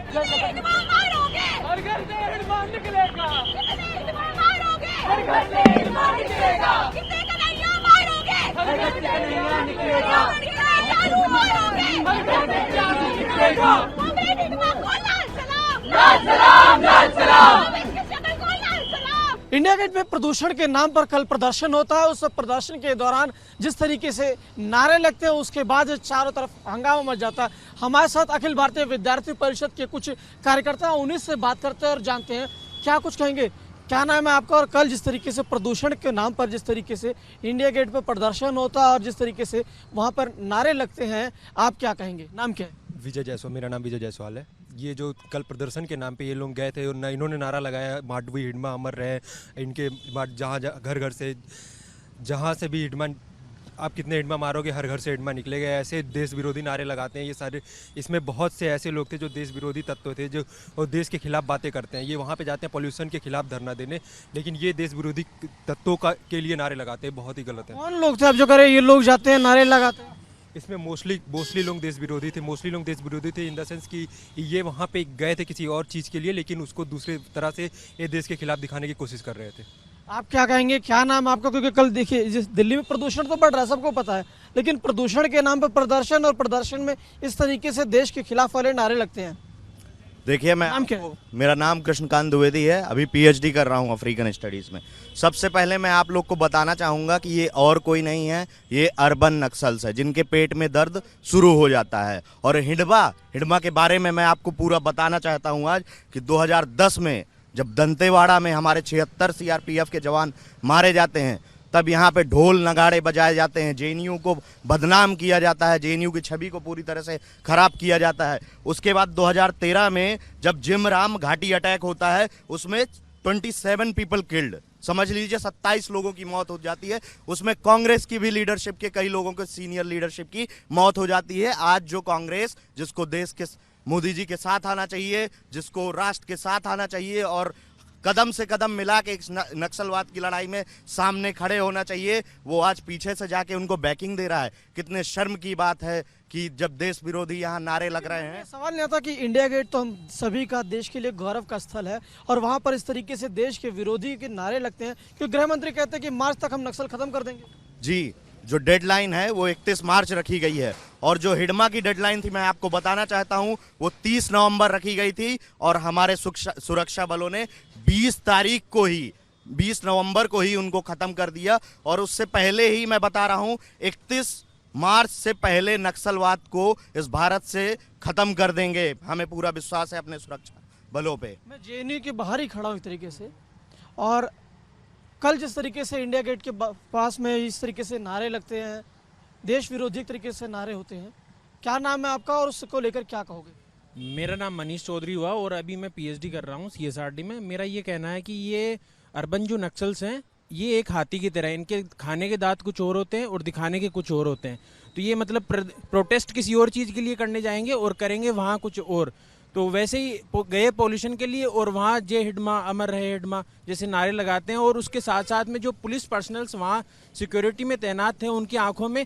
हर घर से हिडमा निकलेगा, हर घर से हिडमा निकलेगा, हर घर से कन्हैया निकलेगा, हर घर से जादू निकलेगा। लाल सलाम, लाल सलाम। इंडिया गेट में प्रदूषण के नाम पर कल प्रदर्शन होता है। उस प्रदर्शन के दौरान जिस तरीके से नारे लगते हैं उसके बाद चारों तरफ हंगामा मच जाता है। हमारे साथ अखिल भारतीय विद्यार्थी परिषद के कुछ कार्यकर्ता, उन्हीं से बात करते हैं और जानते हैं क्या कुछ कहेंगे। क्या नाम है आपका? और कल जिस तरीके से प्रदूषण के नाम पर जिस तरीके से इंडिया गेट पर प्रदर्शन होता है और जिस तरीके से वहाँ पर नारे लगते हैं, आप क्या कहेंगे? नाम क्या है? विजय जायसवाल, मेरा नाम विजय जायसवाल है। ये जो कल प्रदर्शन के नाम पे ये लोग गए थे और इन्होंने नारा लगाया माडवी हिडमा अमर रहे। इनके बाद जहाँ घर घर से जहाँ से भी हिडमा, आप कितने हिडमा मारोगे, हर घर से हिडमा निकलेगा। ऐसे देश विरोधी नारे लगाते हैं ये सारे। इसमें बहुत से ऐसे लोग थे जो देश विरोधी तत्व थे, जो और देश के खिलाफ बातें करते हैं। ये वहाँ पे जाते हैं पॉल्यूशन के खिलाफ धरना देने, लेकिन ये देश विरोधी तत्वों के लिए नारे लगाते हैं। बहुत ही गलत है। कौन लोग थे अब जो कह रहे हैं ये लोग जाते हैं नारे लगाते हैं? इसमें मोस्टली लोग देश विरोधी थे। मोस्टली लोग देश विरोधी थे इन द सेंस कि ये वहाँ पे गए थे किसी और चीज़ के लिए, लेकिन उसको दूसरे तरह से ये देश के खिलाफ दिखाने की कोशिश कर रहे थे। आप क्या कहेंगे? क्या नाम है आपका? क्योंकि कल देखिए जिस दिल्ली में प्रदूषण तो बढ़ रहा है, सबको पता है, लेकिन प्रदूषण के नाम पर प्रदर्शन और प्रदर्शन में इस तरीके से देश के खिलाफ वाले नारे लगते हैं। देखिए, मेरा नाम कृष्णकांत द्विवेदी है। अभी पीएचडी कर रहा हूँ अफ्रीकन स्टडीज़ में। सबसे पहले मैं आप लोग को बताना चाहूँगा कि ये और कोई नहीं है, ये अर्बन नक्सल्स है जिनके पेट में दर्द शुरू हो जाता है। और हिडमा के बारे में मैं आपको पूरा बताना चाहता हूँ आज कि 2010 में जब दंतेवाड़ा में हमारे 76 सीआरपीएफ के जवान मारे जाते हैं, तब यहाँ पे ढोल नगाड़े बजाए जाते हैं। जेएनयू को बदनाम किया जाता है, जेएनयू की छवि को पूरी तरह से खराब किया जाता है। उसके बाद 2013 में जब जिमराम घाटी अटैक होता है, उसमें 27 पीपल किल्ड, समझ लीजिए 27 लोगों की मौत हो जाती है। उसमें कांग्रेस की भी लीडरशिप के कई लोगों के, सीनियर लीडरशिप की मौत हो जाती है। आज जो कांग्रेस, जिसको देश के मोदी जी के साथ आना चाहिए, जिसको राष्ट्र के साथ आना चाहिए और कदम से कदम मिला के नक्सलवाद की लड़ाई में सामने खड़े होना चाहिए, वो आज पीछे से जाके उनको बैकिंग दे रहा है। कितने शर्म की बात है कि जब देश विरोधी यहाँ नारे लग रहे हैं। सवाल नहीं आता कि इंडिया गेट तो हम सभी का, देश के लिए गौरव का स्थल है, और वहाँ पर इस तरीके से देश के विरोधी के नारे लगते हैं, क्योंकि गृह मंत्री कहते हैं कि मार्च तक हम नक्सल खत्म कर देंगे। जी, जो डेडलाइन है वो 31 मार्च रखी गई है, और जो हिडमा की डेडलाइन थी मैं आपको बताना चाहता हूं वो 30 नवंबर रखी गई थी, और हमारे सुरक्षा बलों ने 20 नवंबर को ही उनको खत्म कर दिया। और उससे पहले ही मैं बता रहा हूं 31 मार्च से पहले नक्सलवाद को इस भारत से खत्म कर देंगे। हमें पूरा विश्वास है अपने सुरक्षा बलों पे। मैं जेएनयू के बाहर ही खड़ा हूँ एक तरीके से, और कल जिस तरीके से इंडिया गेट के पास में इस तरीके से नारे लगते हैं, देश विरोधी तरीके से नारे होते हैं, क्या नाम है आपका और उसको लेकर क्या कहोगे? मेरा नाम मनीष चौधरी हुआ और अभी मैं पीएचडी कर रहा हूँ सीएसआरडी में। मेरा ये कहना है कि ये अर्बन जो नक्सल्स हैं, ये एक हाथी की तरह, इनके खाने के दांत कुछ और होते हैं और दिखाने के कुछ और होते हैं। तो ये मतलब प्रोटेस्ट किसी और चीज़ के लिए करने जाएंगे और करेंगे वहाँ कुछ और। तो वैसे ही गए पॉल्यूशन के लिए और वहाँ जे हिडमा अमर रहे हिडमा जैसे नारे लगाते हैं, और उसके साथ साथ में जो पुलिस पर्सनल्स वहाँ सिक्योरिटी में तैनात थे, उनकी आंखों में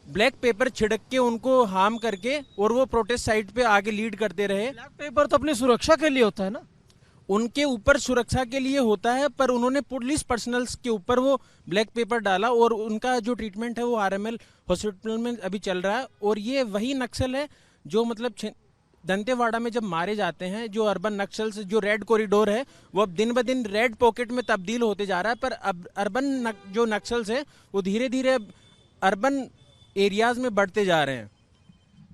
ब्लैक पेपर छिड़क के उनको हार्म करके और वो प्रोटेस्ट साइट पे आगे लीड करते रहे। ब्लैक पेपर तो अपनी सुरक्षा के लिए होता है ना? उनके ऊपर सुरक्षा के लिए होता है, पर उन्होंने पुलिस पर्सनल्स के ऊपर वो ब्लैक पेपर डाला, और उनका जो ट्रीटमेंट है वो आरएमएल हॉस्पिटल में अभी चल रहा है। और ये वही नक्सल है जो मतलब दंतेवाड़ा में जब मारे जाते हैं, जो अर्बन नक्सल्स, जो रेड कॉरिडोर है वो अब दिन ब दिन रेड पॉकेट में तब्दील होते जा रहा है। पर अब अर्बन जो नक्सल्स हैं वो धीरे धीरे अर्बन एरियाज में बढ़ते जा रहे हैं।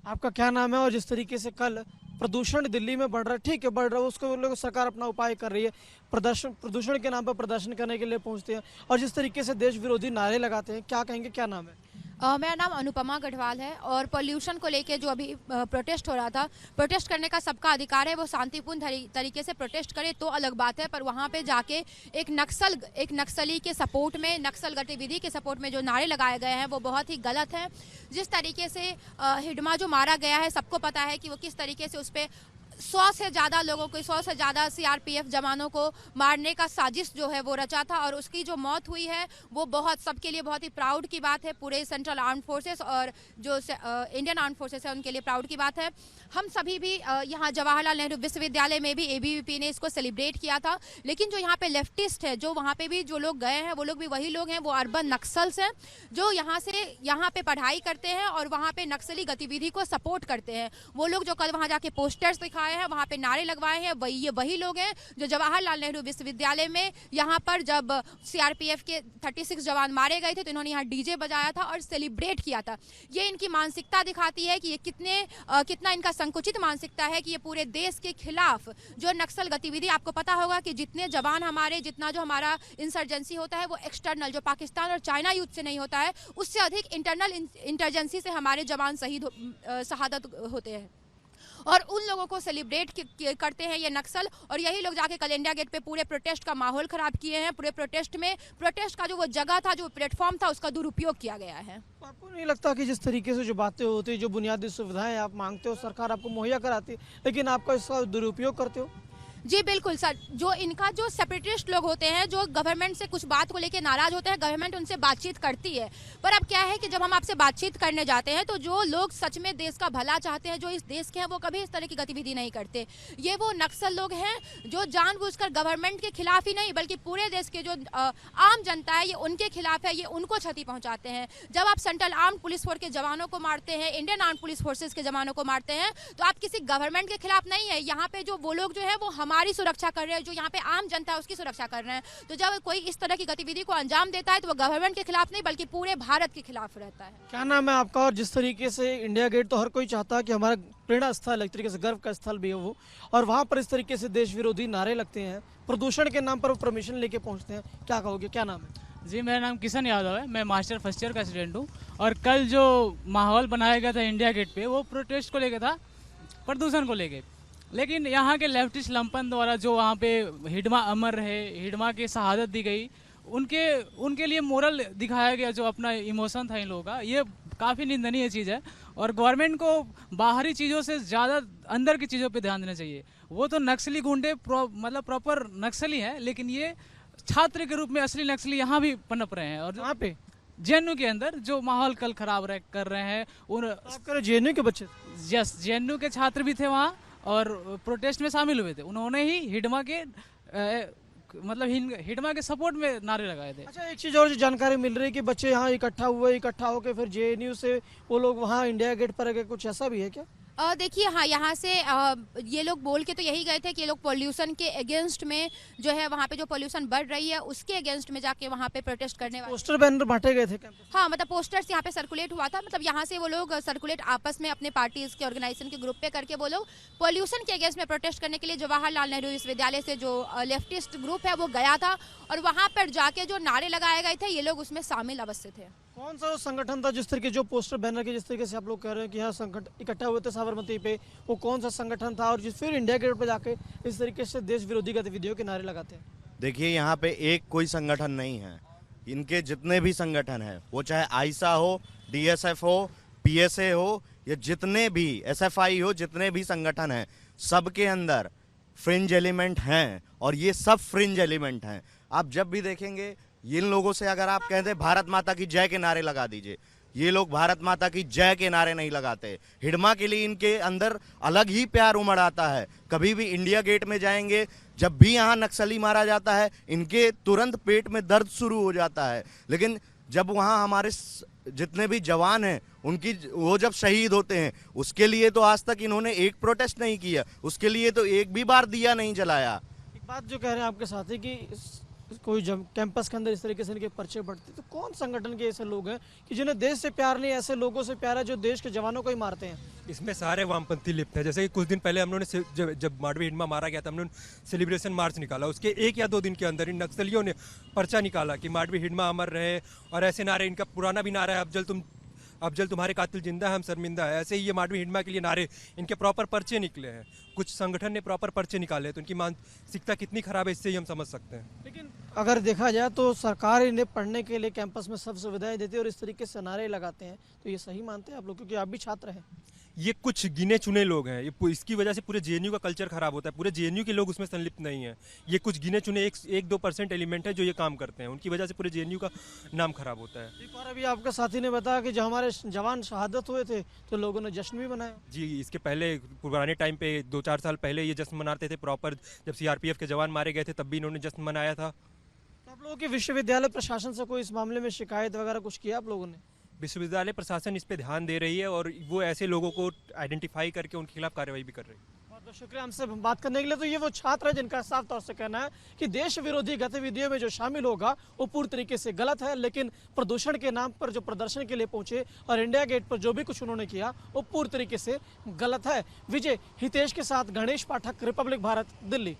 आपका क्या नाम है? और जिस तरीके से कल प्रदूषण दिल्ली में बढ़ रहा है, ठीक है बढ़ रहा है, उसको लोग सरकार अपना उपाय कर रही है, प्रदूषण के नाम पर प्रदर्शन करने के लिए पहुंचते हैं, और जिस तरीके से देश विरोधी नारे लगाते हैं, क्या कहेंगे? क्या नाम है? मेरा नाम अनुपमा गढ़वाल है, और पोल्यूशन को लेके जो अभी प्रोटेस्ट हो रहा था, प्रोटेस्ट करने का सबका अधिकार है, वो शांतिपूर्ण तरीके से प्रोटेस्ट करे तो अलग बात है। पर वहाँ पे जाके एक नक्सली के सपोर्ट में, नक्सल गतिविधि के सपोर्ट में जो नारे लगाए गए हैं वो बहुत ही गलत है। जिस तरीके से हिडमा जो मारा गया है, सबको पता है कि वो किस तरीके से उस पर 100 से ज़्यादा लोगों को, 100 से ज़्यादा सीआरपीएफ जवानों को मारने का साजिश जो है वो रचा था, और उसकी जो मौत हुई है वो बहुत सबके लिए बहुत ही प्राउड की बात है। पूरे सेंट्रल आर्म फोर्सेस और जो इंडियन आर्म फोर्सेस है उनके लिए प्राउड की बात है। हम सभी भी यहाँ जवाहरलाल नेहरू विश्वविद्यालय में भी एबीवीपी ने इसको सेलिब्रेट किया था, लेकिन जो यहाँ पे लेफ्टिस्ट है, जो वहाँ पे भी जो लोग गए हैं वो लोग भी वही लोग हैं, वो अर्बन नक्सल्स हैं जो यहाँ पे पढ़ाई करते हैं और वहाँ पे नक्सली गतिविधि को सपोर्ट करते हैं। वो लोग जो कल वहाँ जाके पोस्टर्स दिखाए हैं, वहाँ पे नारे लगवाए हैं, वही लोग हैं जो जवाहरलाल नेहरू विश्वविद्यालय में यहाँ पर जब सीआरपीएफ के 36 जवान मारे गए थे तो इन्होंने यहाँ डीजे बजाया था और सेलिब्रेट किया था। ये इनकी मानसिकता दिखाती है कि ये कितना इनका संकुचित मानसिकता है कि ये पूरे देश के खिलाफ जो नक्सल गतिविधि, आपको पता होगा कि जितने जवान हमारे, जितना जो हमारा इंसर्जेंसी होता है वो एक्सटर्नल जो पाकिस्तान और चाइना युद्ध से नहीं होता है, उससे अधिक इंटरनल इंटरजेंसी से हमारे जवान शहादत होते हैं, और उन लोगों को सेलिब्रेट करते हैं ये नक्सल। और यही लोग जाके कल इंडिया गेट पे पूरे प्रोटेस्ट का माहौल खराब किए हैं। पूरे प्रोटेस्ट का जो वो जगह था, जो प्लेटफॉर्म था, उसका दुरुपयोग किया गया है। आपको नहीं लगता कि जिस तरीके से जो बातें होती है, जो बुनियादी सुविधाएं आप मांगते हो सरकार आपको मुहैया कराती है, लेकिन आपका इसका दुरुपयोग करते हो? जी बिल्कुल सर, जो इनका जो सेपरेटिस्ट लोग होते हैं, जो गवर्नमेंट से कुछ बात को लेकर नाराज होते हैं, गवर्नमेंट उनसे बातचीत करती है, पर अब क्या है कि जब हम आपसे बातचीत करने जाते हैं तो जो लोग सच में देश का भला चाहते हैं, जो इस देश के हैं, वो कभी इस तरह की गतिविधि नहीं करते। ये वो नक्सल लोग हैं जो जानबूझकर गवर्नमेंट के खिलाफ ही नहीं बल्कि पूरे देश के जो आम जनता है ये उनके खिलाफ है, ये उनको क्षति पहुंचाते हैं। जब आप सेंट्रल आर्म पुलिस फोर्स के जवानों को मारते हैं, इंडियन आर्म पुलिस फोर्सेज के जवानों को मारते हैं, तो आप किसी गवर्नमेंट के खिलाफ नहीं है। यहाँ पे जो वो लोग जो है वो हमारी सुरक्षा कर रहे हैं, जो यहाँ पे आम जनता है उसकी सुरक्षा कर रहे हैं। तो जब कोई इस तरह की गतिविधि को अंजाम देता है तो वो गवर्नमेंट के खिलाफ नहीं बल्कि पूरे भारत के खिलाफ रहता है। क्या नाम है आपका? और जिस तरीके से इंडिया गेट तो हर कोई चाहता है कि हमारा प्रेरणा स्थल, एक तरीके से गर्व का स्थल भी है वो, और वहाँ पर इस तरीके से देश विरोधी नारे लगते हैं, प्रदूषण के नाम पर वो परमिशन लेके पहुँचते हैं, क्या कहोगे, क्या नाम है? जी, मेरा नाम किशन यादव है, मैं मास्टर फर्स्ट ईयर का स्टूडेंट हूँ। और कल जो माहौल बनाया गया था इंडिया गेट पे, वो प्रोटेस्ट को लेकर था, प्रदूषण को लेकर। लेकिन यहाँ के लेफ्टिस्ट लंपन द्वारा जो वहाँ पे हिडमा अमर रहे, हिडमा की शहादत दी गई, उनके लिए मोरल दिखाया गया, जो अपना इमोशन था इन लोगों का, ये काफ़ी निंदनीय चीज़ है। और गवर्नमेंट को बाहरी चीज़ों से ज़्यादा अंदर की चीज़ों पे ध्यान देना चाहिए। वो तो नक्सली गुंडे मतलब प्रॉपर नक्सली हैं, लेकिन ये छात्र के रूप में असली नक्सली यहाँ भी पनप रहे हैं। और यहाँ पे जेएनयू के अंदर जो माहौल कल खराब कर रहे हैं, उन जेएनयू के बच्चे, यस, जेएनयू के छात्र भी थे वहाँ और प्रोटेस्ट में शामिल हुए थे। उन्होंने ही हिडमा के मतलब हिडमा के सपोर्ट में नारे लगाए थे। अच्छा, एक चीज़ और जो जानकारी मिल रही है कि बच्चे यहाँ इकट्ठा होकर फिर जेएनयू से वो लोग वहाँ इंडिया गेट पर गए, कुछ ऐसा भी है क्या? देखिए, हाँ, यहाँ से ये लोग बोल के तो यही गए थे कि ये लोग पॉल्यूशन के अगेंस्ट में जो है वहाँ पे जो पॉल्यूशन बढ़ रही है उसके अगेंस्ट में जाके वहाँ पे प्रोटेस्ट करने वाले पोस्टर बैनर बांटे गए थे क्या? हाँ, मतलब पोस्टर्स यहाँ पे सर्कुलेट हुआ था। मतलब यहाँ से वो लोग सर्कुलेट आपस में अपने पार्टीज के ऑर्गेनाइजेशन के ग्रुप पे करके वो लोग पॉल्यूशन के अगेंस्ट में प्रोटेस्ट करने के लिए जवाहरलाल नेहरू विश्वविद्यालय से जो लेफ्टिस्ट ग्रुप है वो गया था, और वहाँ पर जाके जो नारे लगाए गए थे ये लोग उसमें शामिल अवश्य थे। कौन सा संगठन था जिस तरीके जो पोस्टर बैनर के जिस तरीके से आप लोग कह रहे हैं कि यहाँ संगठन इकट्ठा हुए थे साबरमती पे, वो कौन सा संगठन था और जिस फिर इंडिया गेट पे जाके इस तरीके से देश विरोधी गतिविधियों के नारे लगाते हैं? देखिए, यहाँ पे एक कोई संगठन नहीं है। इनके जितने भी संगठन हैं, वो चाहे आइसा हो, डीएसएफ हो, पीएसए हो, या जितने भी एसएफआई हो, जितने भी संगठन हैं, सबके अंदर फ्रिंज एलिमेंट हैं, और ये सब फ्रिंज एलिमेंट हैं। आप जब भी देखेंगे इन लोगों से अगर आप कहते भारत माता की जय के नारे लगा दीजिए, ये लोग भारत माता की जय के नारे नहीं लगाते। हिडमा के लिए इनके अंदर अलग ही प्यार उमड़ आता है। कभी भी इंडिया गेट में जाएंगे, जब भी यहाँ नक्सली मारा जाता है, इनके तुरंत पेट में दर्द शुरू हो जाता है। लेकिन जब वहाँ हमारे जितने भी जवान हैं उनकी वो जब शहीद होते हैं, उसके लिए तो आज तक इन्होंने एक प्रोटेस्ट नहीं किया, उसके लिए तो एक भी बार दिया नहीं जलाया। एक बात जो कह रहे हैं आपके साथी कि कोई जब कैंपस के अंदर इस तरीके से इनके पर्चे बढ़ते, तो कौन संगठन के ऐसे लोग हैं कि जिन्हें देश से प्यार नहीं, ऐसे लोगों से प्यार है जो देश के जवानों को ही मारते हैं? इसमें सारे वामपंथी लिप्त हैं। जैसे कि कुछ दिन पहले हम लोगों ने जब माडवी हिडमा मारा गया था, हम लोगों सेलिब्रेशन मार्च निकाला, उसके 1 या 2 दिन के अंदर इन नक्सलियों ने पर्चा निकाला कि माडवी हिडमा अमर रहे, और ऐसे नारे, इनका पुराना भी नारा है, अफजल तुम्हारे कातिल जिंदा है, हम शर्मिंदा है। ऐसे ही ये माडवी हिडमा के लिए नारे, इनके प्रॉपर पर्चे निकले हैं। कुछ संगठन ने प्रॉपर पर्चे निकाले हैं, तो इनकी मानसिकता कितनी खराब है इससे ही हम समझ सकते हैं। लेकिन अगर देखा जाए तो सरकार इन्हें पढ़ने के लिए कैंपस में सब सुविधाएं देती है और इस तरीके से नारे लगाते हैं, तो ये सही मानते हैं आप लोग, क्योंकि आप भी छात्र हैं? ये कुछ गिने चुने लोग हैं, इसकी वजह से पूरे जेएनयू का कल्चर खराब होता है। पूरे जेएनयू के लोग उसमें संलिप्त नहीं है। ये कुछ गिने चुने 1-2% एलिमेंट है जो ये काम करते हैं, उनकी वजह से पूरे जेएनयू का नाम खराब होता है। एक बार अभी आपका साथी ने बताया कि जब हमारे जवान शहादत हुए थे तो लोगों ने जश्न भी मनाया। जी, इसके पहले पुराने टाइम पे 2-4 साल पहले ये जश्न मनाते थे प्रॉपर। जब सीआरपीएफ के जवान मारे गए थे तब भी इन्होंने जश्न मनाया था। तो आप लोगों के विश्वविद्यालय प्रशासन से कोई इस मामले में शिकायत वगैरह कुछ किया आप लोगों ने? विश्वविद्यालय प्रशासन इस पे ध्यान दे रही है और वो ऐसे लोगों को आइडेंटिफाई करके उनके खिलाफ कार्रवाई भी कर रही है। बहुत बहुत शुक्रिया हमसे बात करने के लिए। तो ये वो छात्र है जिनका साफ तौर से कहना है कि देश विरोधी गतिविधियों में जो शामिल होगा वो पूरी तरीके से गलत है, लेकिन प्रदूषण के नाम पर जो प्रदर्शन के लिए पहुंचे और इंडिया गेट पर जो भी कुछ उन्होंने किया वो पूरी तरीके से गलत है। विजय हितेश के साथ गणेश पाठक, रिपब्लिक भारत, दिल्ली।